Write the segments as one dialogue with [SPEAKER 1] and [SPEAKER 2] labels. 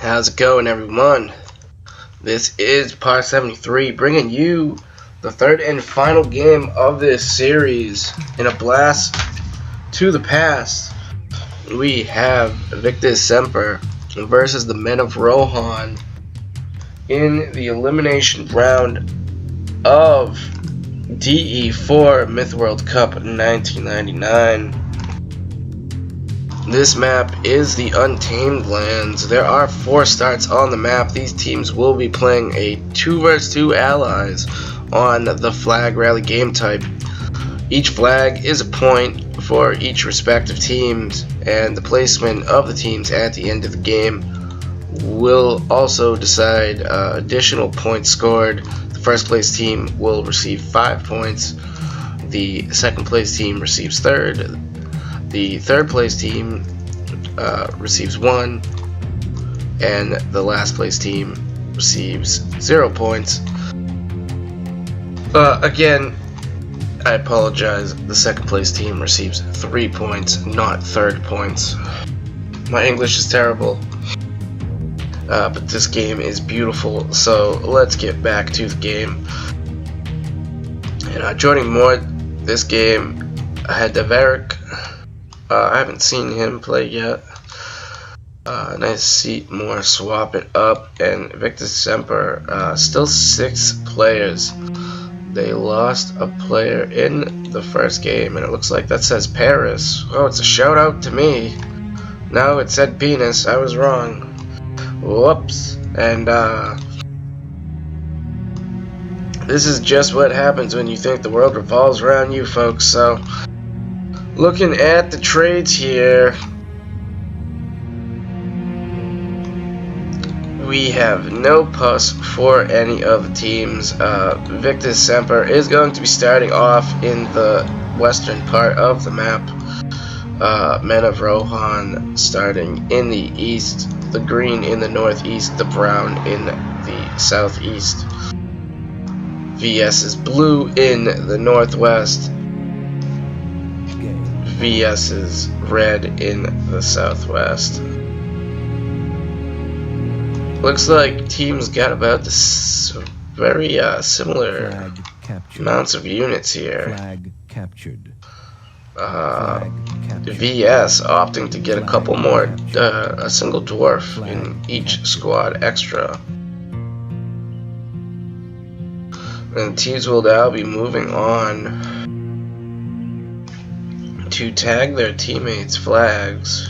[SPEAKER 1] How's it going, everyone? This is Part 73, bringing you the third and final game of this series. In a blast to the past, we have Victus Semper versus the Men of Rohan in the elimination round of DE4 Myth World Cup 1999. This map is the Untamed Lands. There are 4 starts on the map. These teams will be playing a 2 vs 2 allies on the flag rally game type. Each flag is a point for each respective teams, and the placement of the teams at the end of the game will also decide additional points scored. The first place team will receive 5 points. The second place team receives third. The third place team receives 1, and the last place team receives 0 points. Again, I apologize, the second place team receives 3 points, not third points. My English is terrible, but this game is beautiful, so let's get back to the game. And joining more this game, I had Deverick. I haven't seen him play yet. Nice seat more, swap it up, and Victus Semper, still 6 players. They lost a player in the first game, and it looks like that says Paris. Oh, it's a shout out to me. No, it said penis. I was wrong. Whoops. And this is just what happens when you think the world revolves around you, folks. So, looking at the trades here, we have no puss for any of the teams. Victus Semper is going to be starting off in the western part of the map. Men of Rohan starting in the east, the green in the northeast, the brown in the southeast. VS is blue in the northwest. VS is red in the southwest. Looks like teams got about this very similar amounts of units here.
[SPEAKER 2] Flag captured.
[SPEAKER 1] VS opting to get a couple more, a single dwarf in each squad extra. And teams will now be moving on to tag their teammates' flags.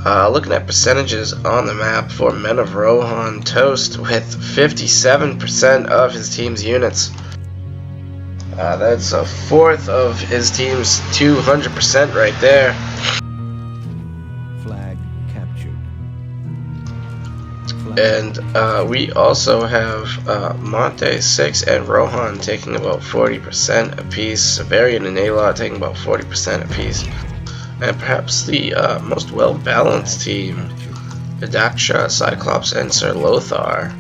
[SPEAKER 1] Looking at percentages on the map for Men of Rohan, toast with 57% of his team's units. That's a fourth of his team's 200% right there.
[SPEAKER 2] Flag captured.
[SPEAKER 1] And we also have Monte6 and Rohan taking about 40% apiece. Severian and Alot taking about 40% apiece. And perhaps the most well-balanced team, Adaksha, Cyclops, and Sir Lothar.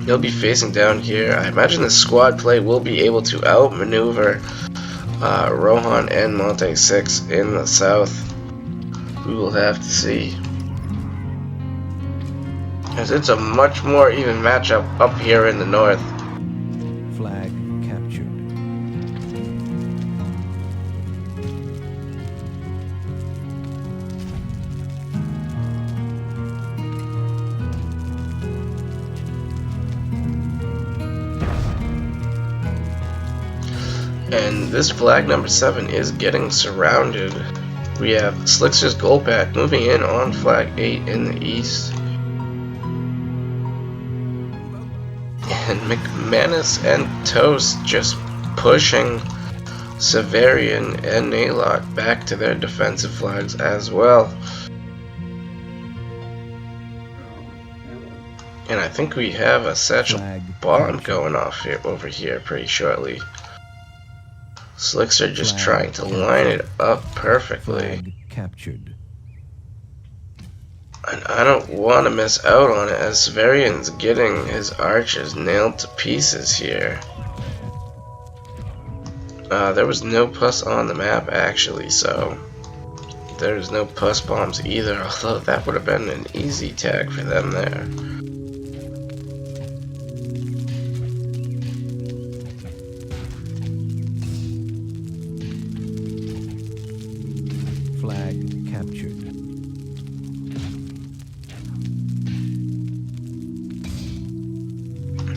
[SPEAKER 1] He'll be facing down here. I imagine the squad play will be able to outmaneuver Rohan and Monte6 in the south. We will have to see, as it's a much more even matchup up here in the north.
[SPEAKER 2] Flag captured.
[SPEAKER 1] And this flag number 7 is getting surrounded. We have Slickster's Goldback moving in on flag 8 in the east. And McManus and Toast just pushing Severian and Nalot back to their defensive flags as well. And I think we have a satchel bomb going off here over here pretty shortly. Slickster just trying to line it up perfectly.
[SPEAKER 2] Flag captured.
[SPEAKER 1] And I don't want to miss out on it, as Severian's getting his archers nailed to pieces here. There was no plus on the map actually, so There's no pus bombs either, although that would have been an easy tag for them there.
[SPEAKER 2] Flag captured.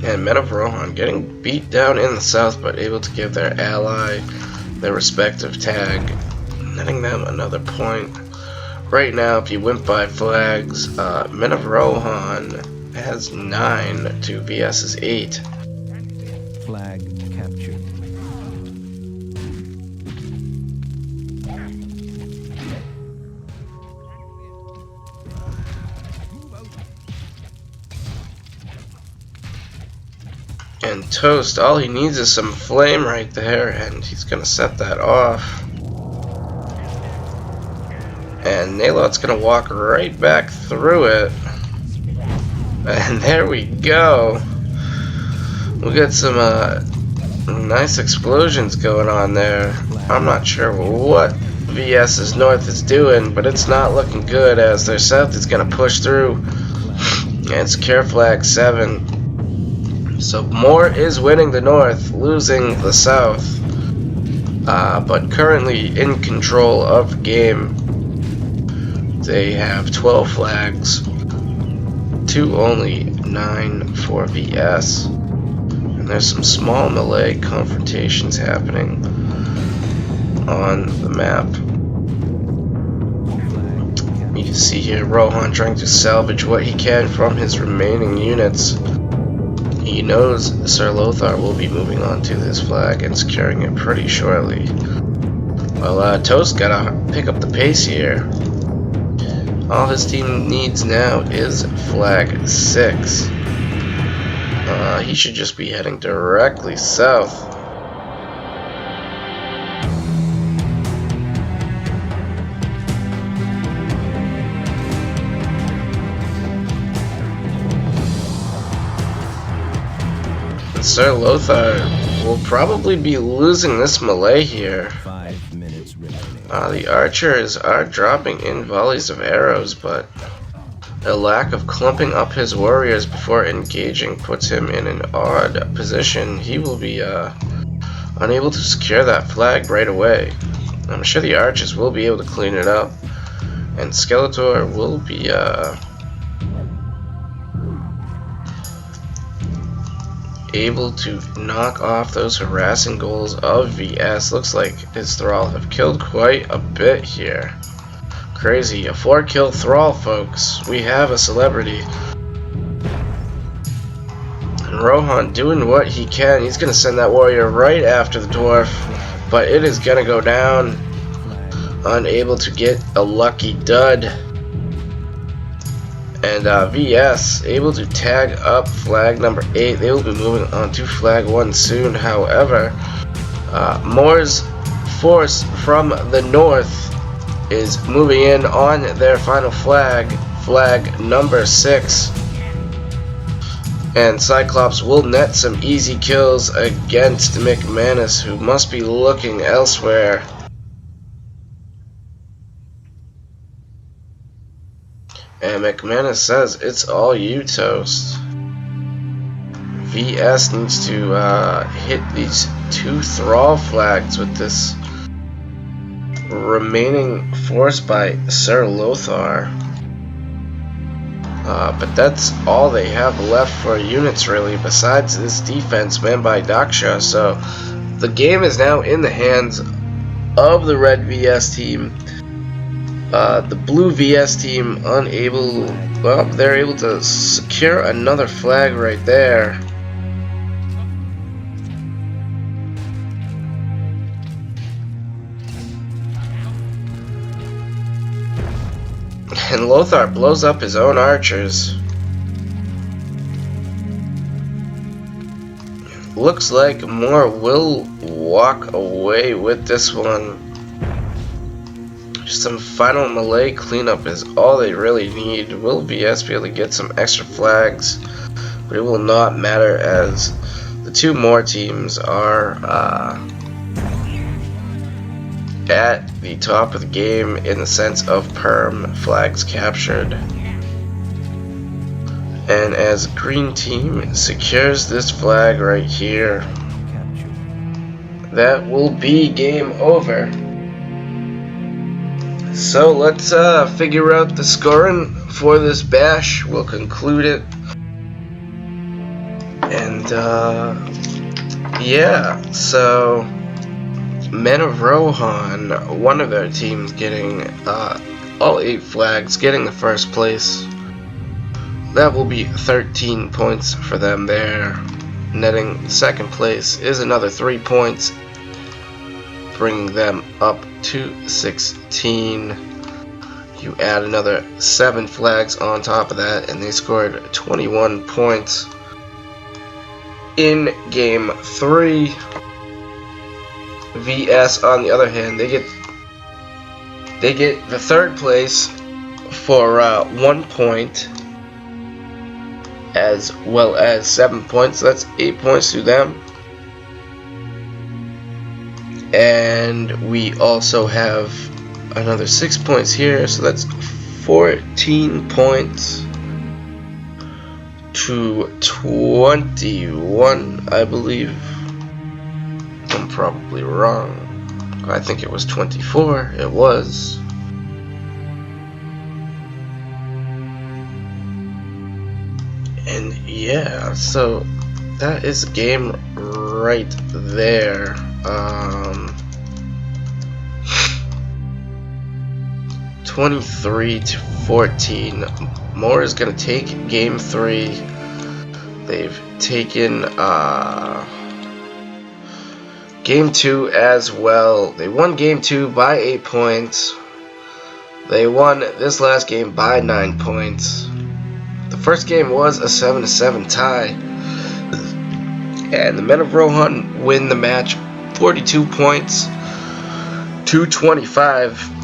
[SPEAKER 1] And Men of Rohan getting beat down in the south, but able to give their ally their respective tag, netting them another point. Right now, if you went by flags, Men of Rohan has 9 to VS's 8.
[SPEAKER 2] Flag captured.
[SPEAKER 1] And Toast, all he needs is some flame right there, and he's gonna set that off. And Nalot's gonna walk right back through it. And there we go. We'll get some nice explosions going on there. I'm not sure what VS's north is doing, but it's not looking good as their south is gonna push through. And secure flag 7. So Moore is winning the north, losing the south, but currently in control of the game. They have 12 flags to only 9 for VS. And there's some small melee confrontations happening on the map. You can see here Rohan trying to salvage what he can from his remaining units. He knows Sir Lothar will be moving on to this flag and securing it pretty shortly. Well, Toast gotta pick up the pace here. All his team needs now is flag 6. He should just be heading directly south. And Sir Lothar will probably be losing this melee here.
[SPEAKER 2] 5 minutes remaining.
[SPEAKER 1] The archers are dropping in volleys of arrows, but a lack of clumping up his warriors before engaging puts him in an odd position. He will be unable to secure that flag right away. I'm sure the archers will be able to clean it up, and Skeletor will be able to knock off those harassing goals of VS. Looks like his Thrall have killed quite a bit here. Crazy. A 4-kill Thrall, folks. We have a celebrity. And Rohan doing what he can. He's going to send that warrior right after the dwarf, but it is going to go down. Unable to get a lucky dud. And VS able to tag up flag number 8. They will be moving on to flag 1 soon. However, Moore's force from the north is moving in on their final flag, flag number 6. And Cyclops will net some easy kills against McManus, who must be looking elsewhere. And McManus says, "It's all you, Toast." VS needs to hit these 2 Thrall flags with this remaining force by Sir Lothar. But that's all they have left for units, really, besides this defense manned by Daksha. So the game is now in the hands of the red VS team. The blue VS team unable, well, they're able to secure another flag right there. And Lothar blows up his own archers. Looks like Moore will walk away with this one. Just some final melee cleanup is all they really need. Will VS be able to get some extra flags? But it will not matter as the 2 more teams are at the top of the game in the sense of perm flags captured. And as green team secures this flag right here, that will be game over. So let's figure out the scoring for this bash. We'll conclude it. And yeah, so Men of Rohan, one of their teams getting all 8 flags, getting the first place. That will be 13 points for them there. Netting second place is another 3 points, bringing them up to 16. You add another 7 flags on top of that, and they scored 21 points. In game 3, VS on the other hand, they get the third place for 1 point, as well as 7 points. So that's 8 points to them. And we also have another 6 points here, so that's 14 points to 21, I believe. I'm probably wrong. I think it was 24. It was. And yeah, so that is a game right there. 23-14. Moore is gonna take game 3. They've taken game 2 as well. They won game 2 by 8 points. They won this last game by 9 points. The first game was a 7-7 tie, and the Men of Rohan win the match 42 points to 25.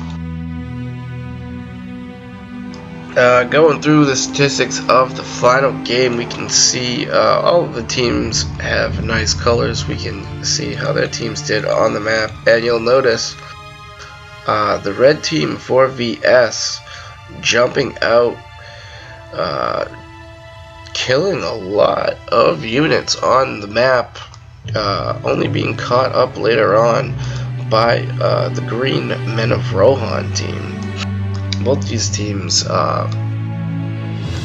[SPEAKER 1] Going through the statistics of the final game, we can see all of the teams have nice colors. We can see how their teams did on the map, and you'll notice the red team for VS jumping out, killing a lot of units on the map, only being caught up later on by the green Men of Rohan team. Both these teams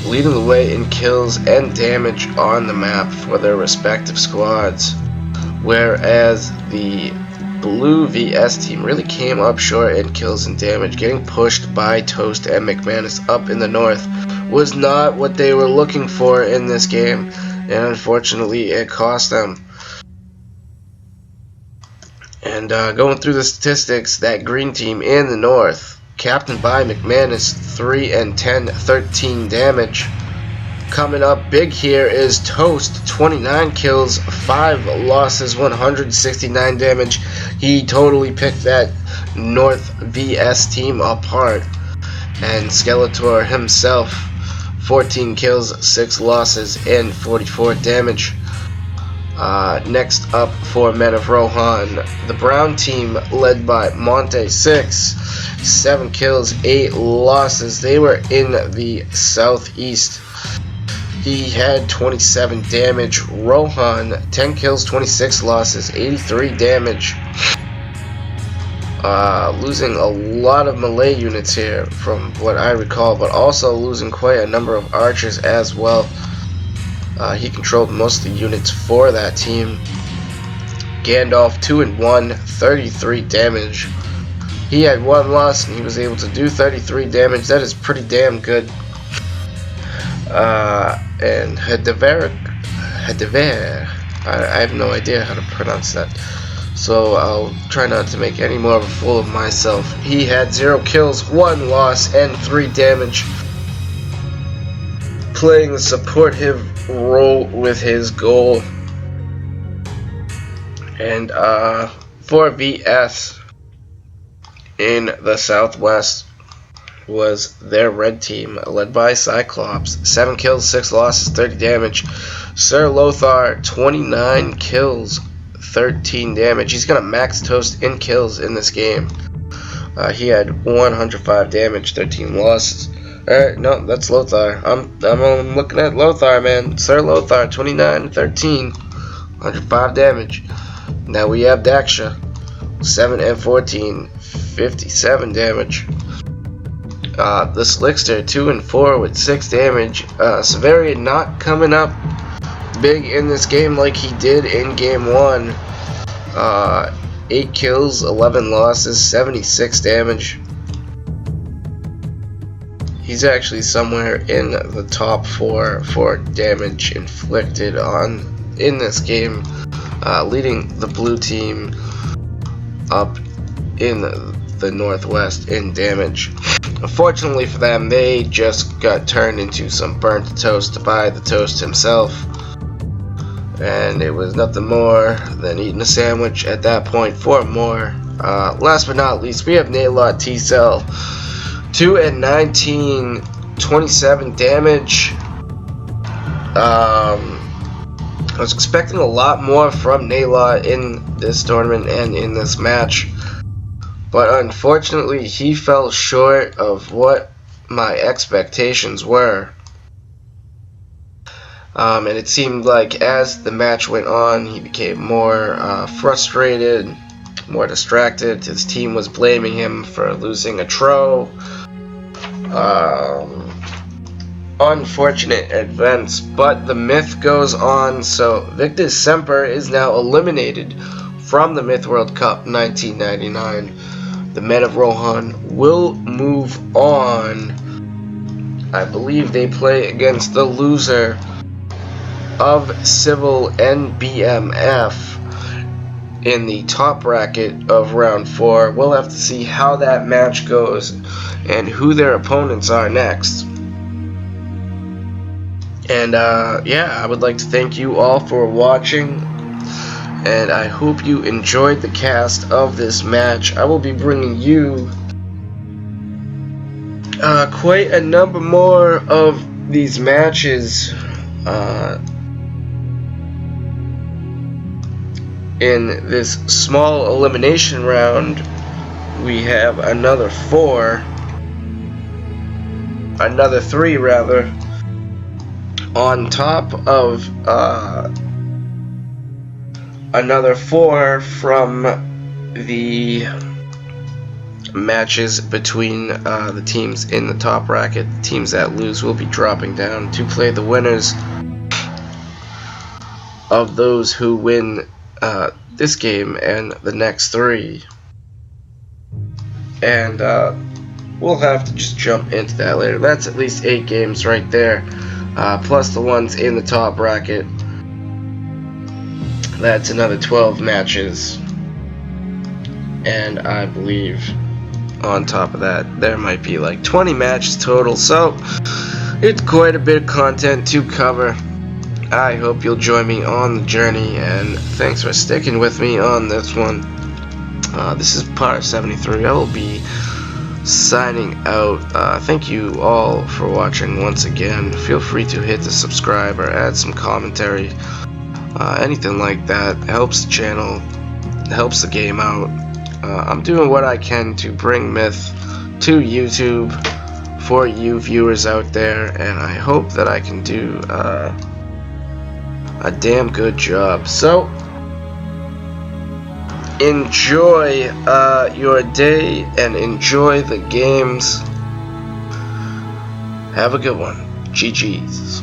[SPEAKER 1] leading the way in kills and damage on the map for their respective squads, whereas the blue VS team really came up short in kills and damage. Getting pushed by Toast and McManus up in the north was not what they were looking for in this game, and unfortunately it cost them. And going through the statistics, that green team in the north, captained by McManus, 3 and 10, 13 damage. Coming up big here is Toast, 29 kills, 5 losses, 169 damage. He totally picked that North VS team apart. And Skeletor himself, 14 kills, 6 losses, and 44 damage. Next up for Men of Rohan, the brown team led by Monte 6, 7 kills, 8 losses. They were in the southeast. He had 27 damage. Rohan, 10 kills, 26 losses, 83 damage. Losing a lot of melee units here from what I recall, but also losing quite a number of archers as well. He controlled most of the units for that team. Gandalf, 2 and 1, 33 damage. He had 1 loss and he was able to do 33 damage. That is pretty damn good. And Hadever, I have no idea how to pronounce that, so I'll try not to make any more of a fool of myself. He had 0 kills, 1 loss, and 3 damage, playing the supportive role with his goal. And for VS in the southwest was their red team, led by Cyclops, 7 kills, 6 losses, 30 damage. Sir Lothar, 29 kills, 13 damage. He's gonna max Toast in kills in this game. He had 105 damage, 13 losses. Alright, no, that's Lothar. I'm looking at Lothar, man. Sir Lothar, 29, 13, 105 damage. Now we have Daksha, 7 and 14, 57 damage. The Slickster, 2 and 4 with 6 damage. Severian not coming up big in this game like he did in game 1. 8 kills, 11 losses, 76 damage. He's actually somewhere in the top 4 for damage inflicted in this game, leading the blue team up in the northwest in damage. Unfortunately for them, they just got turned into some burnt toast by the toast himself, and it was nothing more than eating a sandwich at that point for more. Last but not least, we have Naylot T-Cell, 2 and 19, 27 damage. I was expecting a lot more from Naylot in this tournament and in this match, but unfortunately he fell short of what my expectations were. And it seemed like as the match went on, he became more frustrated, more distracted. His team was blaming him for losing a Tro. Unfortunate events, but the myth goes on. So Victus Semper is now eliminated from the Myth World Cup 1999. The Men of Rohan will move on. I believe they play against the loser of Civil and BMF in the top bracket of round 4. We'll have to see how that match goes and who their opponents are next. And yeah, I would like to thank you all for watching, and I hope you enjoyed the cast of this match. I will be bringing you quite a number more of these matches in this small elimination round. We have another 3 rather, on top of another 4 from the matches between the teams in the top bracket. The teams that lose will be dropping down to play the winners of those who win this game and the next 3. And we'll have to just jump into that later. That's at least 8 games right there, plus the ones in the top bracket. That's another 12 matches, and I believe on top of that there might be like 20 matches total, so it's quite a bit of content to cover. I hope you'll join me on the journey, and thanks for sticking with me on this one. This is part 73. I will be signing out. Thank you all for watching once again. Feel free to hit the subscribe or add some commentary. Anything like that helps the channel, helps the game out. I'm doing what I can to bring Myth to YouTube for you viewers out there, and I hope that I can do a damn good job. So enjoy your day and enjoy the games. Have a good one. GG's.